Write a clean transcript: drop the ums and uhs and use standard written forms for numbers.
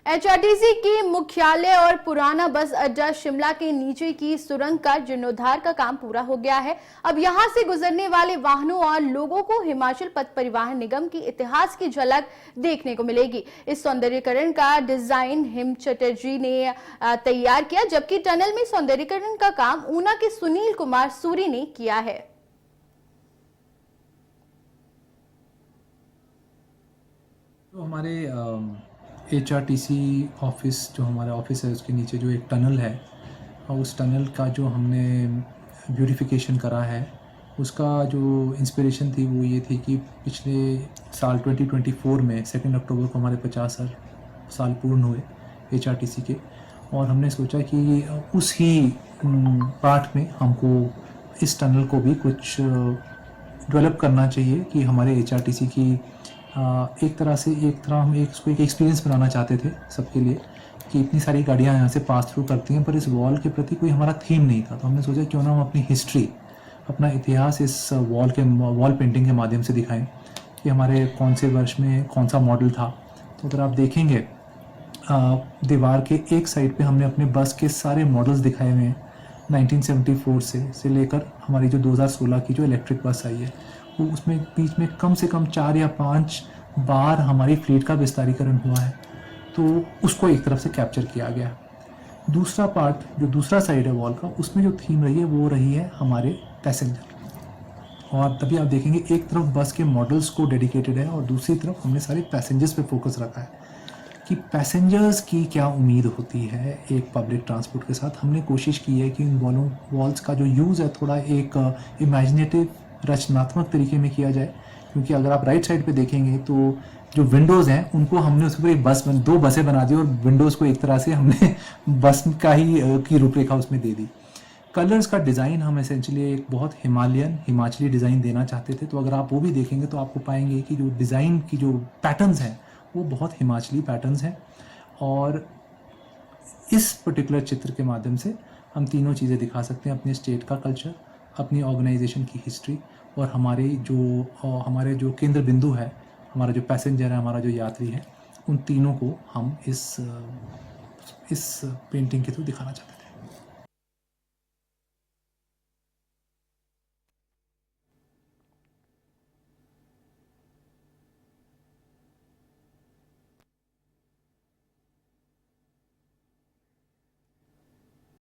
HRTC की मुख्यालय और पुराना बस अड्डा शिमला के नीचे की सुरंग का जीर्णोद्धार का काम पूरा हो गया है। अब यहां से गुजरने वाले वाहनों और लोगों को हिमाचल पथ परिवहन निगम की इतिहास की झलक देखने को मिलेगी। इस सौंदर्यीकरण का डिजाइन हिम चटर्जी ने तैयार किया, जबकि टनल में सौंदर्यीकरण का काम ऊना के सुनील कुमार सूरी ने किया है। तो हमारे एचआरटीसी ऑफिस, जो हमारा ऑफिस है, उसके नीचे जो एक टनल है, और उस टनल का जो हमने ब्यूटिफिकेशन करा है, उसका जो इंस्पिरेशन थी वो ये थी कि पिछले साल 2024 में 2 अक्टूबर को हमारे 50 साल पूर्ण हुए एचआरटीसी के, और हमने सोचा कि उस ही पार्ट में हमको इस टनल को भी कुछ डेवलप करना चाहिए कि हमारे एचआरटीसी की एक तरह हम उसको एक एक्सपीरियंस बनाना चाहते थे सबके लिए, कि इतनी सारी गाड़ियाँ यहाँ से पास थ्रू करती हैं, पर इस वॉल के प्रति कोई हमारा थीम नहीं था। तो हमने सोचा क्यों ना हम अपनी हिस्ट्री, अपना इतिहास इस वॉल पेंटिंग के माध्यम से दिखाएं कि हमारे कौन से वर्ष में कौन सा मॉडल था। तो अगर आप देखेंगे दीवार के एक साइड पे हमने अपने बस के सारे मॉडल्स दिखाए हुए हैं 1974 से लेकर हमारी जो 2016 की जो इलेक्ट्रिक बस आई है, वो उसमें बीच में कम से कम 4 या 5 बार हमारी फ्लीट का विस्तारीकरण हुआ है, तो उसको एक तरफ से कैप्चर किया गया। दूसरा पार्ट, जो दूसरा साइड है वॉल का, उसमें जो थीम रही है वो रही है हमारे पैसेंजर। और तभी आप देखेंगे एक तरफ बस के मॉडल्स को डेडिकेटेड है और दूसरी तरफ हमने सारे पैसेंजर्स पे फोकस रखा है कि पैसेंजर्स की क्या उम्मीद होती है एक पब्लिक ट्रांसपोर्ट के साथ। हमने कोशिश की है कि उन वॉल्स का जो यूज़ है थोड़ा एक इमेजिनेटिव, रचनात्मक तरीके में किया जाए, क्योंकि अगर आप राइट साइड पे देखेंगे तो जो विंडोज़ हैं उनको हमने उसके ऊपर एक 2 बसें बना दी और विंडोज़ को एक तरह से हमने बस का ही की रूपरेखा उसमें दे दी। कलर्स का डिज़ाइन हम एसेंशियली एक बहुत हिमाचली डिज़ाइन देना चाहते थे। तो अगर आप वो भी देखेंगे तो आपको पाएंगे कि जो डिज़ाइन की जो पैटर्न्स हैं वो बहुत हिमाचली पैटर्न्स हैं, और इस पर्टिकुलर चित्र के माध्यम से हम तीनों चीज़ें दिखा सकते हैं, अपने स्टेट का कल्चर, अपनी ऑर्गेनाइजेशन की हिस्ट्री, और हमारे जो केंद्र बिंदु है, हमारा जो पैसेंजर है, हमारा जो यात्री है, उन तीनों को हम इस पेंटिंग के थ्रू दिखाना चाहते थे।